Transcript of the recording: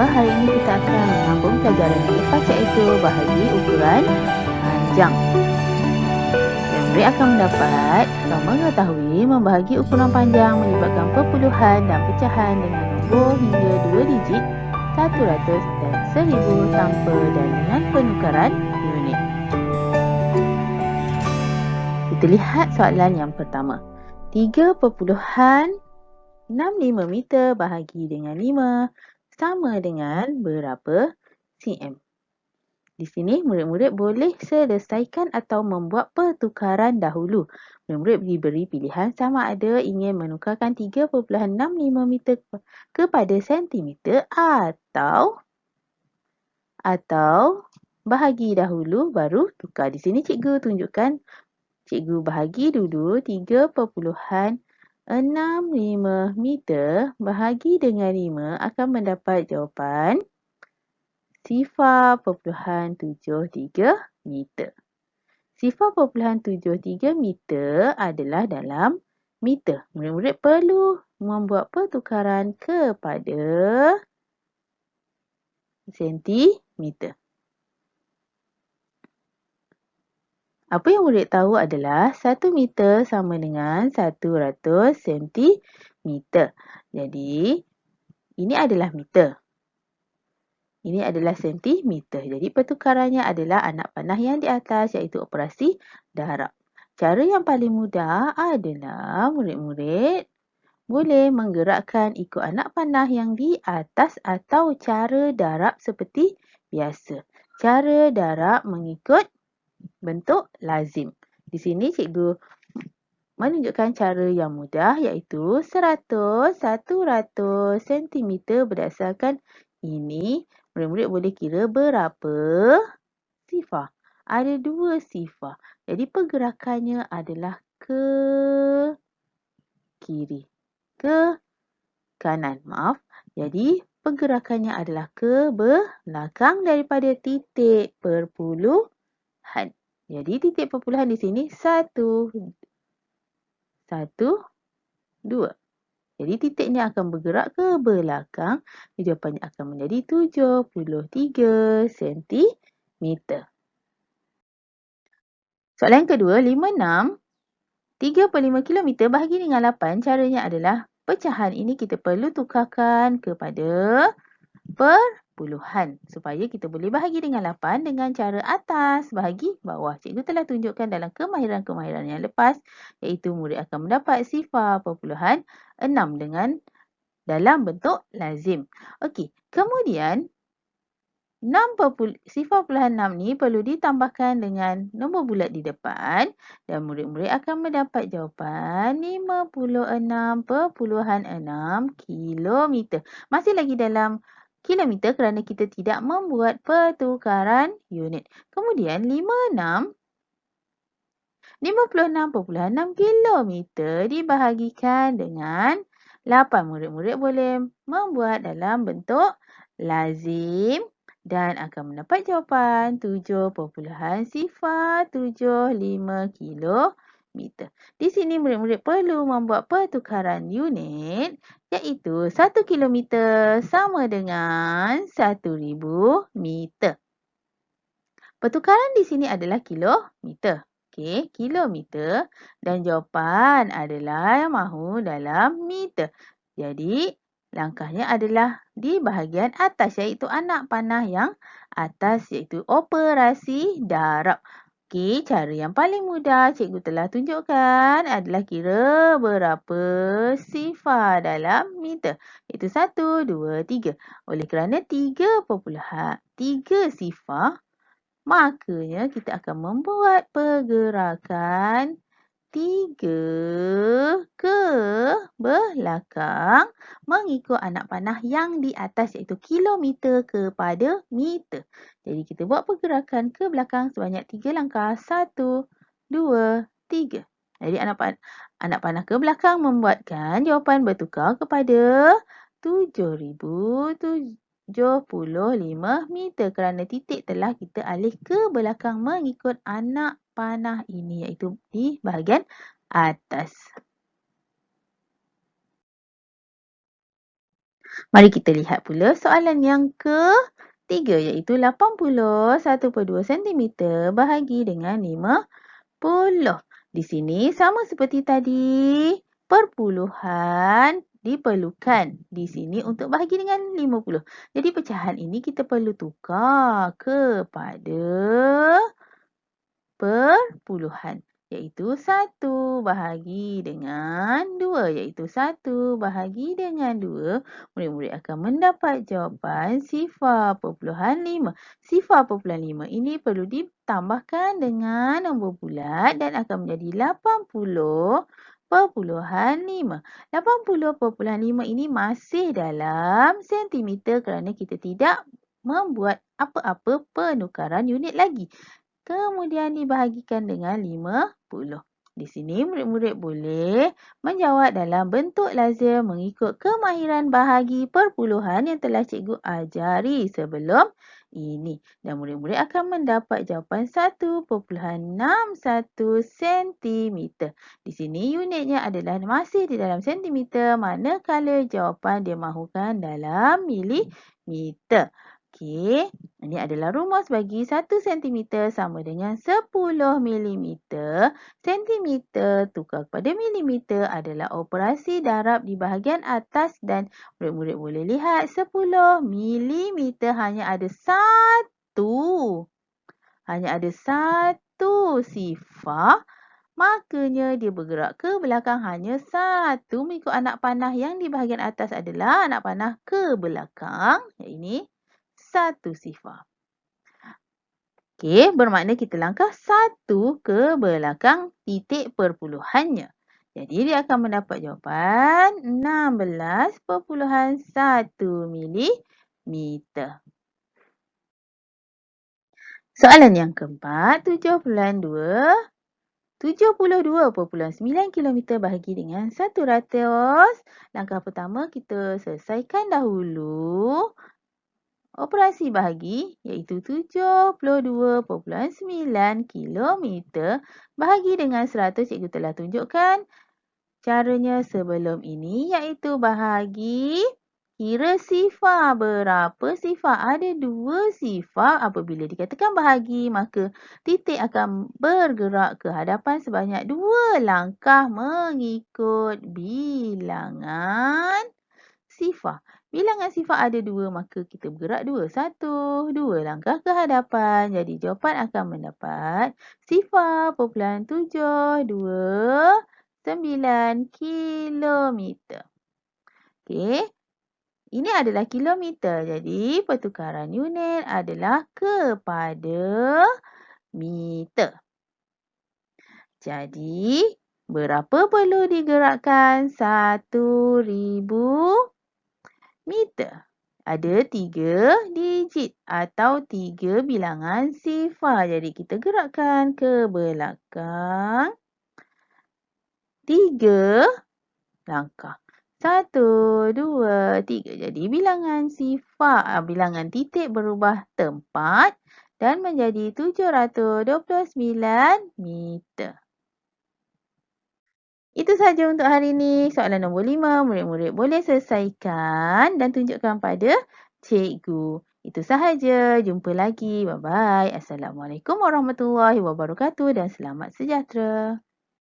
hari ini kita akan menyambung pelajaran yang lepas iaitu bahagi ukuran panjang. Dan murid akan mendapat atau mengetahui membahagi ukuran panjang melibatkan perpuluhan dan pecahan dengan nombor hingga 2 digit, 100 dan 1000 tanpa dan dengan penukaran unit. Kita lihat soalan yang pertama. 3.65 meter bahagi dengan 5 sama dengan berapa cm? Di sini murid-murid boleh selesaikan atau membuat pertukaran dahulu. Murid-murid diberi pilihan sama ada ingin menukarkan 3.65 meter kepada sentimeter atau bahagi dahulu baru tukar. Di sini cikgu tunjukkan, cikgu bahagi dulu 3.65 meter bahagi dengan 5 akan mendapat jawapan 0.73 meter. 0.73 meter adalah dalam meter. Murid-murid perlu membuat pertukaran kepada sentimeter. Apa yang murid tahu adalah 1 meter sama dengan 100 sentimeter. Jadi, ini adalah meter. Ini adalah sentimeter. Jadi, pertukarannya adalah anak panah yang di atas iaitu operasi darab. Cara yang paling mudah adalah murid-murid boleh menggerakkan ikut anak panah yang di atas atau cara darab seperti biasa. Cara darab mengikut bentuk lazim. Di sini cikgu menunjukkan cara yang mudah iaitu 100 cm berdasarkan ini. Murid-murid boleh kira berapa sifar. Ada 2 sifar. Jadi pergerakannya adalah ke kiri. Ke kanan, maaf. Jadi pergerakannya adalah ke belakang daripada titik perpuluhan. Jadi titik perpuluhan di sini 1, 2. Jadi titiknya akan bergerak ke belakang. Jawapannya akan menjadi 73 cm. Soalan kedua, 56. 3.5 km bahagi dengan 8. Caranya adalah pecahan ini kita perlu tukarkan kepada perpuluhan supaya kita boleh bahagi dengan 8 dengan cara atas bahagi bawah. Cikgu telah tunjukkan dalam kemahiran-kemahiran yang lepas iaitu murid akan mendapat 0.6 dengan dalam bentuk lazim. Okey, kemudian 0.6 ni perlu ditambahkan dengan nombor bulat di depan dan murid-murid akan mendapat jawapan 56.6 kilometer. Masih lagi dalam kilometer kerana kita tidak membuat pertukaran unit. Kemudian 56.6 kilometer dibahagikan dengan 8. Murid-murid boleh membuat dalam bentuk lazim dan akan mendapat jawapan 7.075 kilometer. Di sini murid-murid perlu membuat pertukaran unit iaitu 1 kilometer sama dengan 1000 meter. Pertukaran di sini adalah kilometer. Okey, kilometer dan jawapan adalah mahu dalam meter. Jadi, langkahnya adalah di bahagian atas iaitu anak panah yang atas iaitu operasi darab. Okey, cara yang paling mudah cikgu telah tunjukkan adalah kira berapa sifar dalam meter. Iaitu 1, 2, 3. Oleh kerana 3 sifar, makanya kita akan membuat pergerakan 3 ke belakang mengikut anak panah yang di atas iaitu kilometer kepada meter. Jadi kita buat pergerakan ke belakang sebanyak 3 langkah. 1, 2, 3. Jadi anak panah ke belakang membuatkan jawapan bertukar kepada 7,075 meter kerana titik telah kita alih ke belakang mengikut anak panah ini iaitu di bahagian atas. Mari kita lihat pula soalan yang ketiga iaitu 81/2 cm bahagi dengan 50. Di sini sama seperti tadi, perpuluhan diperlukan di sini untuk bahagi dengan 50. Jadi pecahan ini kita perlu tukar kepada perpuluhan, iaitu 1 bahagi dengan 2, iaitu 1 bahagi dengan 2. Murid-murid akan mendapat jawapan 0.5. 0.5 ini perlu ditambahkan dengan nombor bulat dan akan menjadi 80.5. 80.5 ini masih dalam sentimeter kerana kita tidak membuat apa-apa penukaran unit lagi. Kemudian dibahagikan dengan 50. Di sini murid-murid boleh menjawab dalam bentuk lazim mengikut kemahiran bahagi perpuluhan yang telah cikgu ajari sebelum ini. Dan murid-murid akan mendapat jawapan 1.61 cm. Di sini unitnya adalah masih di dalam sentimeter manakala jawapan dia mahukan dalam milimeter. Okey, ini adalah rumus bagi 1 cm sama dengan 10 mm. Sentimeter tukar kepada milimeter adalah operasi darab di bahagian atas dan murid-murid boleh lihat 10 mm hanya ada satu. Hanya ada satu sifar. Makanya dia bergerak ke belakang hanya satu mengikut anak panah yang di bahagian atas adalah anak panah ke belakang. Ini satu sifar. Okey, bermakna kita langkah satu ke belakang titik perpuluhannya. Jadi dia akan mendapat jawapan 16.1 milimeter. Soalan yang keempat, 72.9 km bahagi dengan 100. Langkah pertama kita selesaikan dahulu operasi bahagi iaitu 72.9 km bahagi dengan 100. Cikgu telah tunjukkan caranya sebelum ini iaitu bahagi kira sifar. Berapa sifar? Ada 2 sifar. Apabila dikatakan bahagi maka titik akan bergerak ke hadapan sebanyak 2 langkah mengikut bilangan sifar. Bilangan sifar ada 2 maka kita bergerak 2. 1, 2 langkah ke hadapan. Jadi jawapan akan mendapat 0.729 kilometer. Okey. Ini adalah kilometer. Jadi pertukaran unit adalah kepada meter. Jadi berapa perlu digerakkan 1,000 meter? Ada 3 digit atau 3 bilangan sifar. Jadi kita gerakkan ke belakang 3 langkah. 1, 2, 3. Jadi bilangan sifar, bilangan titik berubah tempat dan menjadi 729 meter. Itu sahaja untuk hari ini. Soalan nombor 5, murid-murid boleh selesaikan dan tunjukkan pada cikgu. Itu sahaja. Jumpa lagi. Bye-bye. Assalamualaikum warahmatullahi wabarakatuh dan selamat sejahtera.